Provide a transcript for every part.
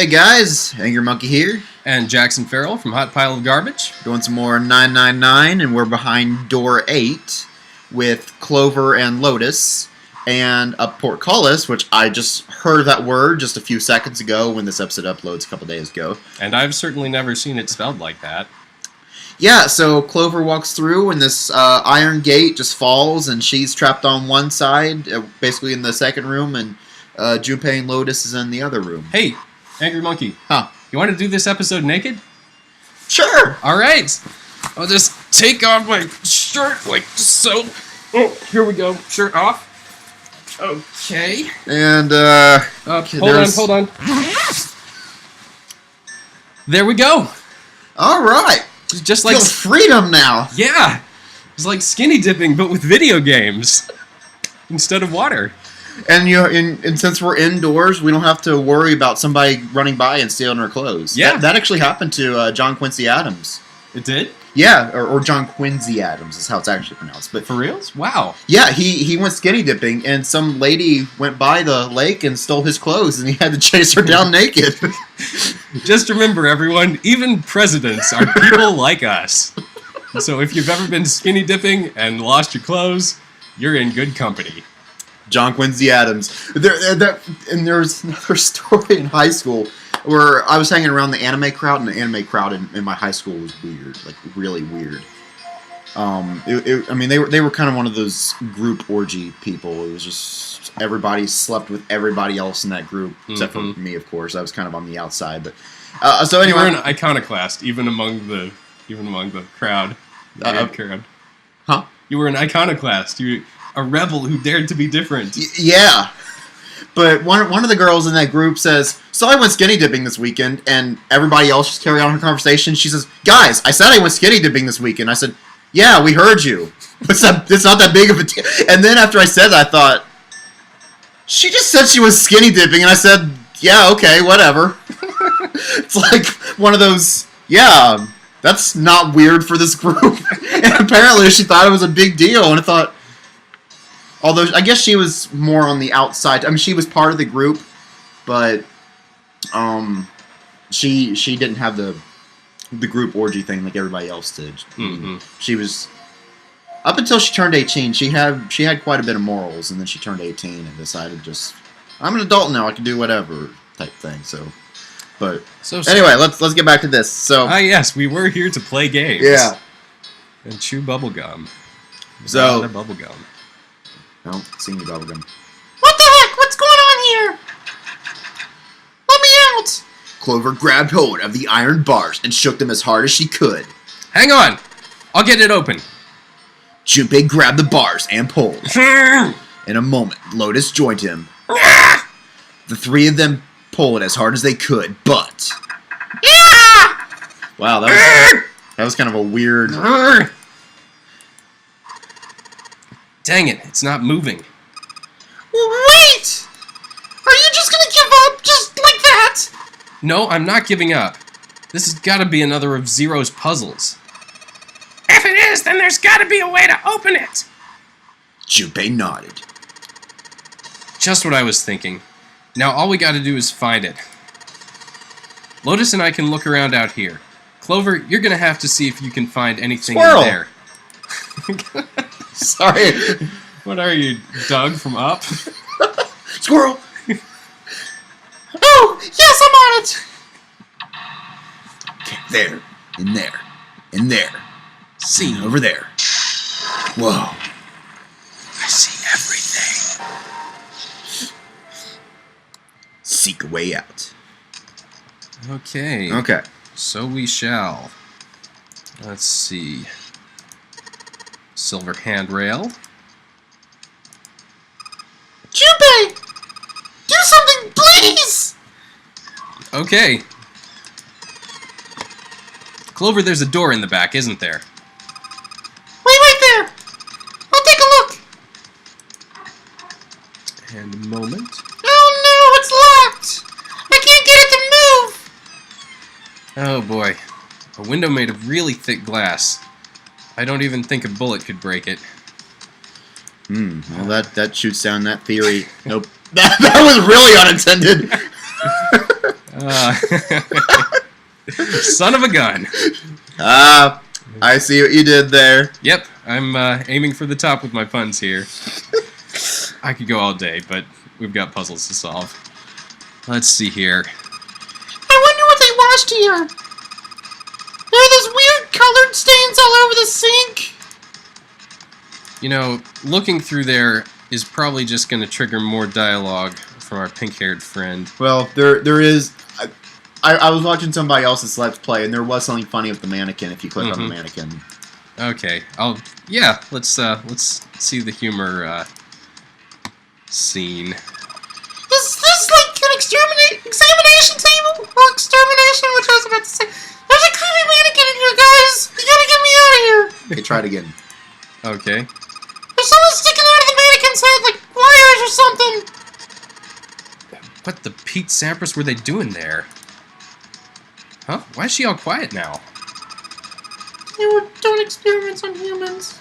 Hey guys, Angry Monkey here. And Jackson Farrell from Hot Pile of Garbage. Doing some more 999, and we're behind door 8 with Clover and Lotus and a portcullis, which I just heard that word just a few seconds ago when this episode uploads a couple days ago. And I've certainly never seen it spelled like that. Yeah, so Clover walks through and this iron gate just falls and she's trapped on one side, basically in the second room, and Junpei and Lotus is in the other room. Hey, Angry Monkey. Huh. You want to do this episode naked? Sure! Alright. I'll just take off my shirt like so. Oh, here we go. Shirt off. Okay. And, hold on. There we go. Alright! Just like Feels freedom now! Yeah. It's like skinny dipping, but with video games. Instead of water. And and since we're indoors, we don't have to worry about somebody running by and stealing our clothes. Yeah. That actually happened to John Quincy Adams. It did? Yeah, or John Quincy Adams is how it's actually pronounced. But for reals? Wow. Yeah, he went skinny dipping, and some lady went by the lake and stole his clothes, and he had to chase her down naked. Just remember, everyone, even presidents are people like us. So if you've ever been skinny dipping and lost your clothes, you're in good company. John Quincy Adams. And there's another story in high school where I was hanging around the anime crowd, and the anime crowd in my high school was weird, like really weird. I mean, they were kind of one of those group orgy people. It was just everybody slept with everybody else in that group, except for me, of course. I was kind of on the outside, but so anyway, you were an iconoclast, even among the crowd. Huh? You were an iconoclast. A rebel who dared to be different. Yeah. But one of the girls in that group says, so I went skinny dipping this weekend, and everybody else just carried on her conversation. She says, guys, I said I went skinny dipping this weekend. I said, yeah, we heard you. It's not that big of a deal. And then after I said that, I thought, she just said she was skinny dipping, and I said, yeah, okay, whatever. It's like one of those, yeah, that's not weird for this group. And apparently she thought it was a big deal, and I thought, although I guess she was more on the outside. I mean, she was part of the group, but she didn't have the group orgy thing like everybody else did. Mm-hmm. She was up until she turned 18. She had quite a bit of morals, and then she turned 18 and decided just I'm an adult now. I can do whatever type thing. So anyway, let's get back to this. So yes, we were here to play games. Yeah, and chew bubble gum. So bubble gum. No, sing the bubblegum. What the heck? What's going on here? Let me out! Clover grabbed hold of the iron bars and shook them as hard as she could. Hang on! I'll get it open. Junpei grabbed the bars and pulled. In a moment, Lotus joined him. The three of them pulled as hard as they could, but... Wow, that was kind of a weird... Dang it, it's not moving. Wait! Are you just gonna give up just like that? No, I'm not giving up. This has got to be another of Zero's puzzles. If it is, then there's gotta be a way to open it! Junpei nodded. Just what I was thinking. Now all we gotta do is find it. Lotus and I can look around out here. Clover, you're gonna have to see if you can find anything Squirrel. in there. Sorry. What are you, Doug from Up? Squirrel! Oh, yes, I'm on it! Okay, there. In there. In there. See. Over there. Whoa. I see everything. Seek a way out. Okay. Okay. So we shall. Let's see. Silver handrail. Junpei! Do something, please! Okay. Clover, there's a door in the back, isn't there? Wait right there! I'll take a look! And a moment. Oh no, it's locked! I can't get it to move! Oh boy. A window made of really thick glass. I don't even think a bullet could break it. Well, that shoots down that theory. Nope. That was really unintended. Son of a gun. I see what you did there. Yep, I'm aiming for the top with my puns here. I could go all day, but we've got puzzles to solve. Let's see here. I wonder what they washed here. There are those weird colored stains all over the sink. You know, looking through there is probably just going to trigger more dialogue from our pink-haired friend. Well, there is. I was watching somebody else's Let's Play, and there was something funny with the mannequin. If you click on the mannequin. Okay, let's see the humor scene. Is this like an examination table? Or extermination, which I was about to say. There's a creepy mannequin in here, guys. You gotta get me out of here. Okay, try it again. Okay. There's someone sticking out of the mannequin's head, like wires or something. What the Pete Sampras were they doing there? Huh? Why is she all quiet now? They were doing experiments on humans.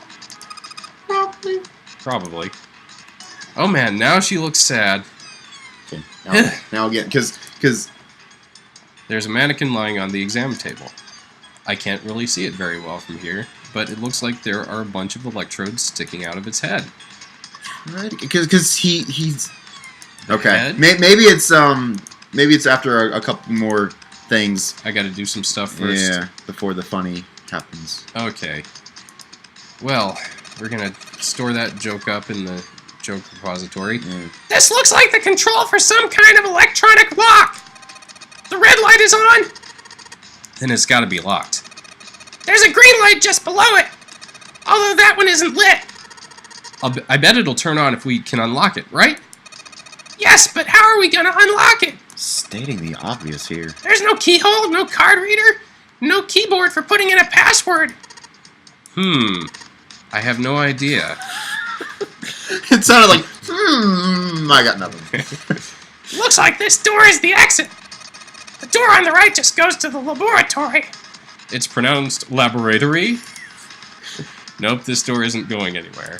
Probably. Oh man, now she looks sad. Okay, now again, because There's a mannequin lying on the exam table. I can't really see it very well from here, but it looks like there are a bunch of electrodes sticking out of its head. right, because he's okay. Head? Maybe it's after a couple more things. I gotta do some stuff first. Yeah, before the funny happens. Okay. Well, we're gonna store that joke up in the joke repository. This looks like the control for some kind of electronic lock. The red light is on. Then it's gotta be locked. There's a green light just below it. Although that one isn't lit. I bet it'll turn on if we can unlock it, right? Yes, but how are we gonna unlock it? Stating the obvious here. There's no keyhole, no card reader, no keyboard for putting in a password. I have no idea. It sounded like, I got nothing. Looks like this door is the exit. The door on the right just goes to the laboratory. It's pronounced laboratory. Nope, this door isn't going anywhere.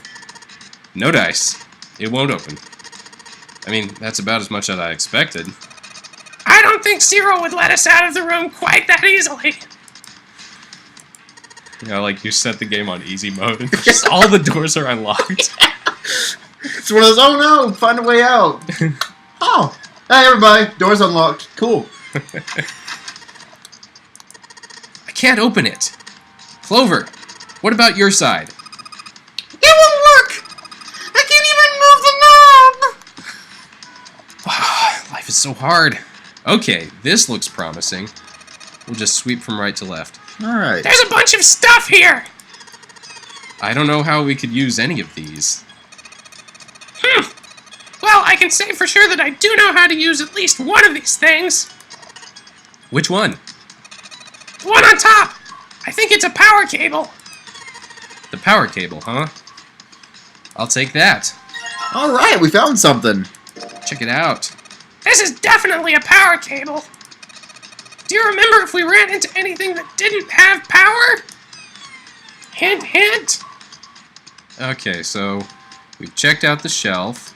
No dice. It won't open. I mean, that's about as much as I expected. I don't think Zero would let us out of the room quite that easily. You know, like you set the game on easy mode and just all the doors are unlocked. It's one of those, oh no, find a way out. Oh, hey everybody, door's unlocked. Cool. I can't open it. Clover, what about your side? It won't work. I can't even move the knob. Life is so hard. Okay, this looks promising. We'll just sweep from right to left. Alright. There's a bunch of stuff here. I don't know how we could use any of these. Well, I can say for sure that I do know how to use at least one of these things. Which one? The one on top. I think it's a power cable. The power cable, huh? I'll take that. Alright, we found something. Check it out. This is definitely a power cable. Do you remember if we ran into anything that didn't have power? Hint, hint. Okay, so we've checked out the shelf.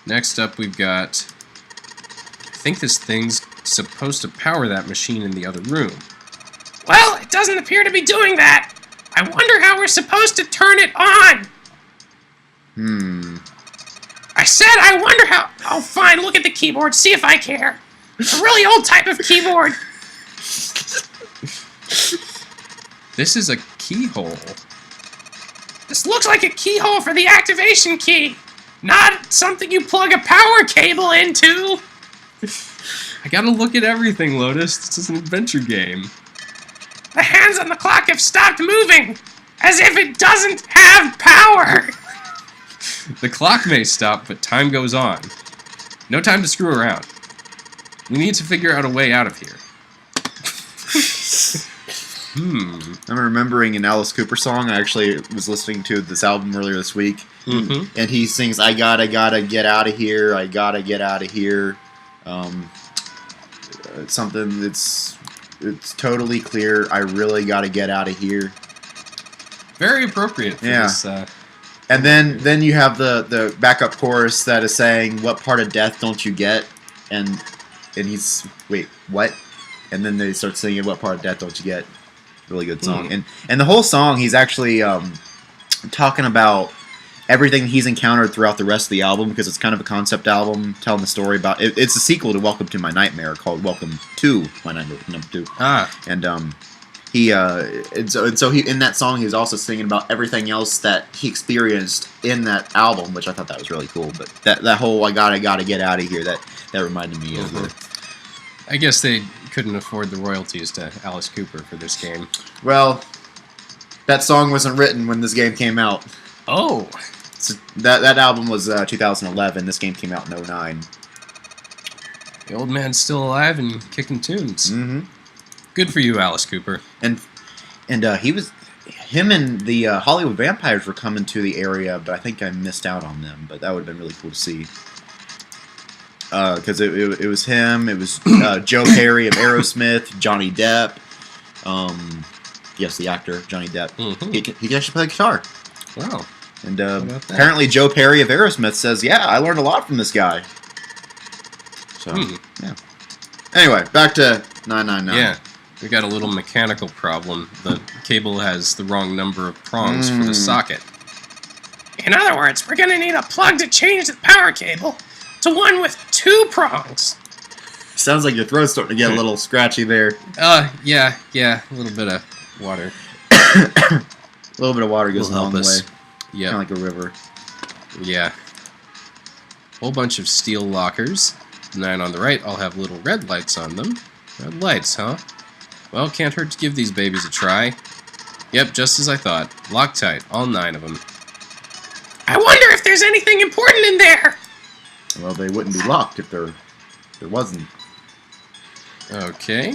Next up, we've got... I think this thing's supposed to power that machine in the other room. Well, it doesn't appear to be doing that. I wonder how we're supposed to turn it on. I said I wonder how... Oh, fine, look at the keyboard, see if I care. It's a really old type of keyboard. This is a keyhole. This looks like a keyhole for the activation key. Not something you plug a power cable into. I gotta look at everything, Lotus. This is an adventure game. The hands on the clock have stopped moving. As if it doesn't have power. The clock may stop, but time goes on. No time to screw around. We need to figure out a way out of here. I'm remembering an Alice Cooper song. I actually was listening to this album earlier this week. And he sings, I gotta get out of here. I gotta get out of here. It's something that's... It's totally clear. I really gotta get out of here. Very appropriate for this. And then you have the backup chorus that is saying, what part of death don't you get? And and he's wait, what? And then they start singing "What Part of Death Don't You Get?" Really good song, and the whole song he's actually talking about everything he's encountered throughout the rest of the album, because it's kind of a concept album telling the story about it's a sequel to Welcome to My Nightmare called Welcome to My Nightmare number 2. And he and so he in that song he was also singing about everything else that he experienced in that album, which I thought that was really cool. But that whole I gotta get out of here, that reminded me of the. I guess they couldn't afford the royalties to Alice Cooper for this game. Well, that song wasn't written when this game came out. Oh. So that album was 2011. This game came out in 2009. The old man's still alive and kicking tunes. Mm-hmm. Good for you, Alice Cooper. And him and the Hollywood Vampires were coming to the area, but I think I missed out on them. But that would have been really cool to see. Because it was him, it was Joe Perry of Aerosmith, Johnny Depp. Yes, the actor Johnny Depp. Mm-hmm. He can actually play guitar. Wow. And apparently Joe Perry of Aerosmith says, "Yeah, I learned a lot from this guy." So yeah. Anyway, back to 999. Yeah, we got a little mechanical problem. The cable has the wrong number of prongs for the socket. In other words, we're gonna need a plug to change the power cable to one with 2 prongs. Sounds like your throat's starting to get a little scratchy there. Yeah, a little bit of water. A little bit of water goes a long way. Yeah. Kind of like a river. Yeah. Whole bunch of steel lockers. The 9 on the right all have little red lights on them. Red lights, huh? Well, can't hurt to give these babies a try. Yep, just as I thought. Locked tight, all 9 of them. I wonder if there's anything important in there. Well, they wouldn't be locked if there wasn't. Okay.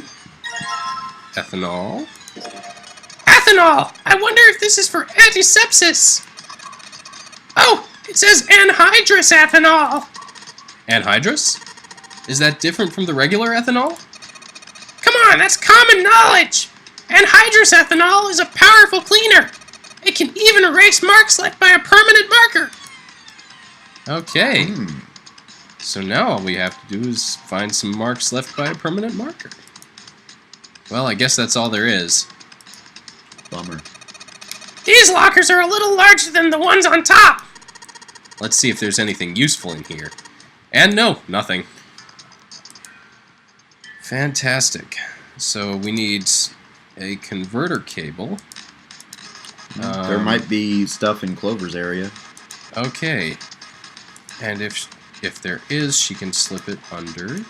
Ethanol. Ethanol! I wonder if this is for antisepsis. Oh, it says anhydrous ethanol. Anhydrous? Is that different from the regular ethanol? Come on, that's common knowledge. Anhydrous ethanol is a powerful cleaner. It can even erase marks left by a permanent marker. Okay. So now all we have to do is find some marks left by a permanent marker. Well, I guess that's all there is. Bummer. These lockers are a little larger than the ones on top. Let's see if there's anything useful in here. And no, nothing. Fantastic. So we need a converter cable. There might be stuff in Clover's area. Okay. And if there is, she can slip it under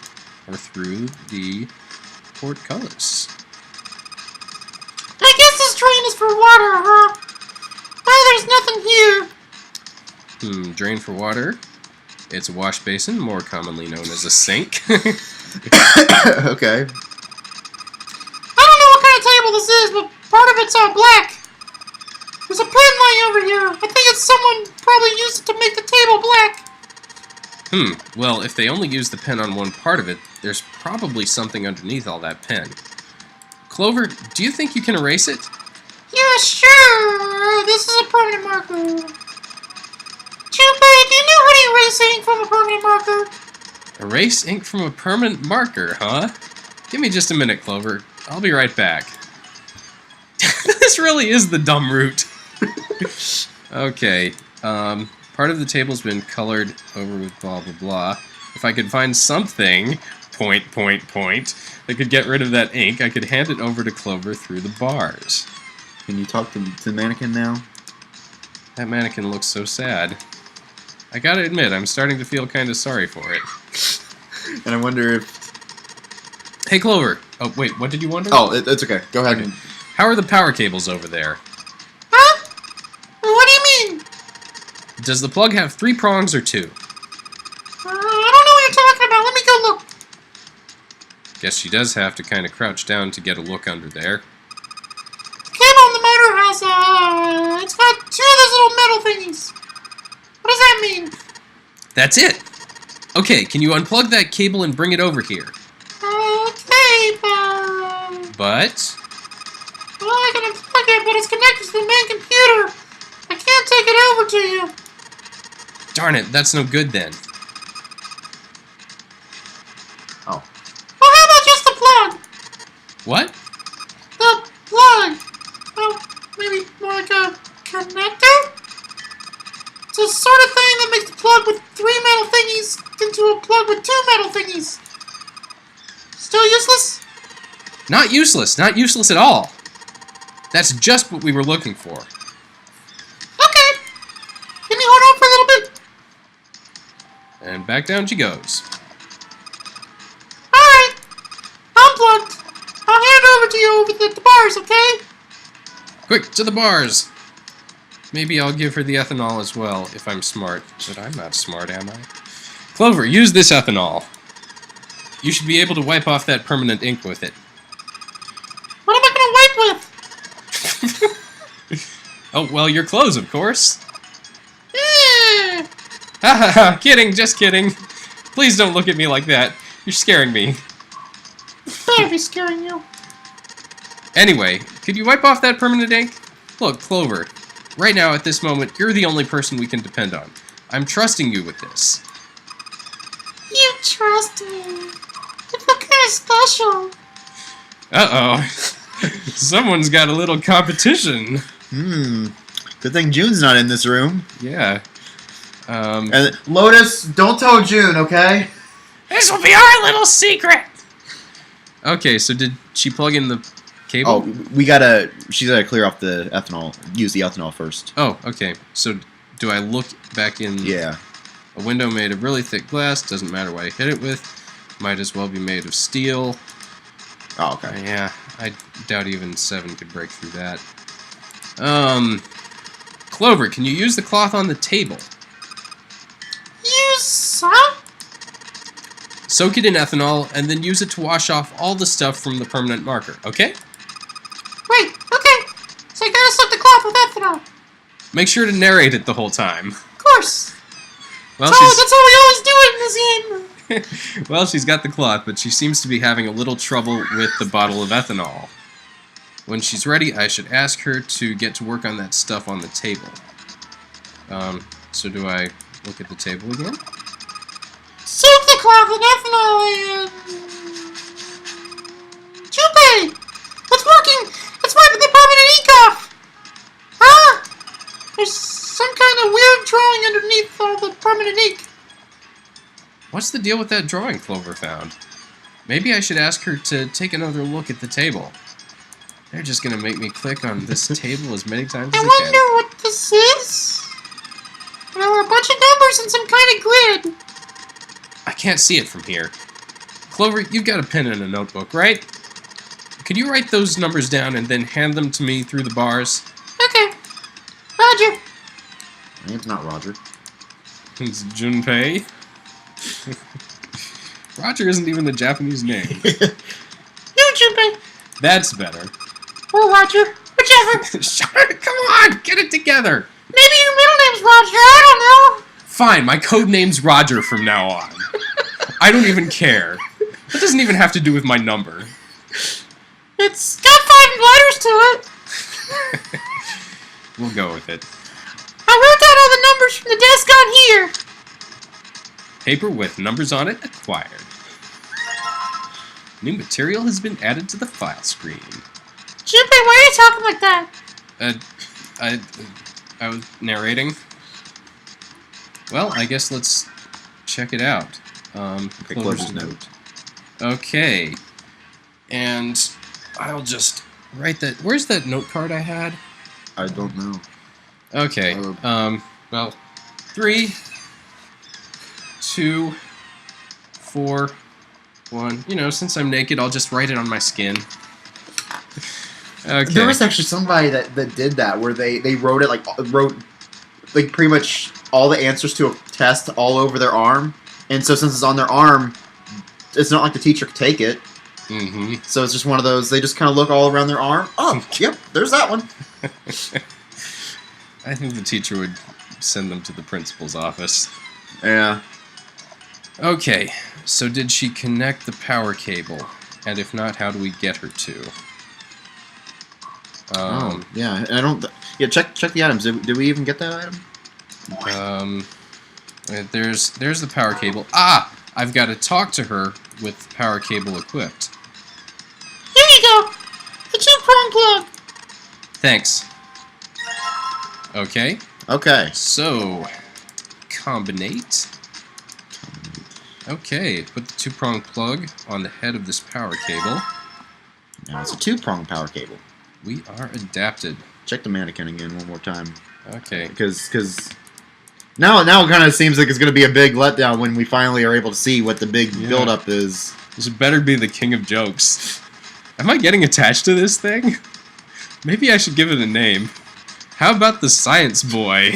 or through the portcullis. I guess this drain is for water, huh? Well, there's nothing here. Drain for water. It's a wash basin, more commonly known as a sink. Okay. I don't know what kind of table this is, but part of it's all black. There's a pen lying over here. I think it's someone probably used it to make the table black. Well, if they only use the pen on one part of it, there's probably something underneath all that pen. Clover, do you think you can erase it? Yeah, sure. This is a permanent marker. Junpei, do you know how to erase ink from a permanent marker? Erase ink from a permanent marker, huh? Give me just a minute, Clover. I'll be right back. This really is the dumb route. Okay, part of the table's been colored over with blah blah blah. If I could find something, point, that could get rid of that ink, I could hand it over to Clover through the bars. Can you talk to the mannequin now? That mannequin looks so sad. I gotta admit, I'm starting to feel kind of sorry for it. And I wonder if... Hey, Clover. Oh, wait, what did you wonder? Oh, it's okay. Go ahead. Okay. How are the power cables over there? Huh? What do you mean? Does the plug have 3 prongs or 2? I don't know what you're talking about. Let me go look. Guess she does have to kind of crouch down to get a look under there. Cable on the motor has, it's got 2 of those little metal thingies. What does that mean? That's it! Okay, can you unplug that cable and bring it over here? Okay, But... well, I can unplug it, but it's connected to the main computer. I can't take it over to you. Darn it, that's no good then. Oh. What? The plug. Well, maybe more like a connector? It's a sort of thing that makes the plug with 3 metal thingies into a plug with 2 metal thingies. Still useless? Not useless. Not useless at all. That's just what we were looking for. Okay. Can you hold on for a little bit? And back down she goes. Alright. Unplugged. I'll hand it over to you over at the bars, okay? Quick, to the bars! Maybe I'll give her the ethanol as well, if I'm smart. But I'm not smart, am I? Clover, use this ethanol. You should be able to wipe off that permanent ink with it. What am I gonna wipe with? Oh, well, your clothes, of course. Eh. Ha ha ha, kidding, just kidding. Please don't look at me like that. You're scaring me. Better be scaring you. Anyway, could you wipe off that permanent ink? Look, Clover, right now, at this moment, you're the only person we can depend on. I'm trusting you with this. You trust me. I feel kind of special. Uh-oh. Someone's got a little competition. Good thing June's not in this room. Yeah. And Lotus, don't tell June, okay? This will be our little secret. Okay, so did she plug in the cable? Oh, she's gotta clear off the ethanol. Use the ethanol first. Oh, okay. So do I look back in? Yeah. A window made of really thick glass. Doesn't matter what I hit it with. Might as well be made of steel. Oh, okay. Yeah, I doubt even 7 could break through that. Clover, can you use the cloth on the table? Use some? Soak it in ethanol, and then use it to wash off all the stuff from the permanent marker, okay? Wait, okay. So I gotta soak the cloth with ethanol. Make sure to narrate it the whole time. Of course. Well, That's how we always do it in this game. well, she's got the cloth, but she seems to be having a little trouble with the bottle of ethanol. When she's ready, I should ask her to get to work on that stuff on the table. So do I look at the table again? Soak the cloth with ethanol and... Junpei! It's working! It's wiping the permanent ink off! Huh? There's some kind of weird drawing underneath all the permanent ink. What's the deal with that drawing Clover found? Maybe I should ask her to take another look at the table. They're just gonna make me click on this table as many times as I I wonder can. what this is. There are a bunch of numbers and some kind of grid. I can't see it from here. Clover, you've got a pen and a notebook, right? Could you write those numbers down and then hand them to me through the bars? Okay. Roger. My name's not Roger. It's Junpei. Roger isn't even a Japanese name. You, Junpei. That's better. Or Roger. Whichever. Come on, get it together. Maybe your middle name's Roger. I don't know. Fine, my code name's Roger from now on. I don't even care. That doesn't even have to do with my number. It's got 5 letters to it. We'll go with it. I wrote down all the numbers from the desk on here. Paper with numbers on it acquired. New material has been added to the file screen. Junpei, why are you talking like that? I was narrating. Well, I guess let's check it out. Okay, Clover's note. Okay. And I'll just write that. Where's that note card I had? I don't know. Okay. Well, 3, 2, 4, 1. You know, since I'm naked, I'll just write it on my skin. Okay. There was actually somebody that did that, where they wrote it, wrote pretty much all the answers to a test all over their arm. And so since it's on their arm, it's not like the teacher could take it. Mm-hmm. So it's just one of those, they just kind of look all around their arm. Oh, yep, there's that one. I think the teacher would send them to the principal's office. Yeah. Okay, so did she connect the power cable? And if not, how do we get her to? Yeah, and I don't... Yeah, check the items. Did we even get that item? There's the power cable. Ah! I've got to talk to her with the power cable equipped. Here you go. The 2-prong plug. Thanks. Okay. Okay. So, combinate. Okay, put the 2-prong plug on the head of this power cable. Now it's a 2-prong power cable. We are adapted. Check the mannequin again one more time. Okay. Because now it kind of seems like it's going to be a big letdown when we finally are able to see what the big build-up is. This better be the king of jokes. Am I getting attached to this thing? Maybe I should give it a name. How about the Science Boy?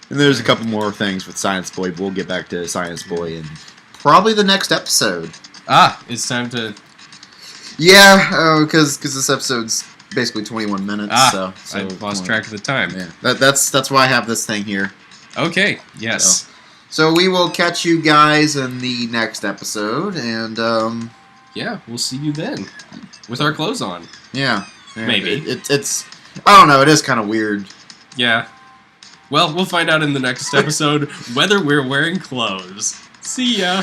And there's a couple more things with Science Boy, but we'll get back to Science Boy in probably the next episode. Ah, it's time to... Yeah, because this episode's basically 21 minutes. Ah, so I lost track of the time. Yeah, that's why I have this thing here. Okay, yes. So we will catch you guys in the next episode, and Yeah, we'll see you then. With our clothes on. yeah. Maybe. It's I don't know, it is kind of weird. Yeah. Well, we'll find out in the next episode whether we're wearing clothes. See ya!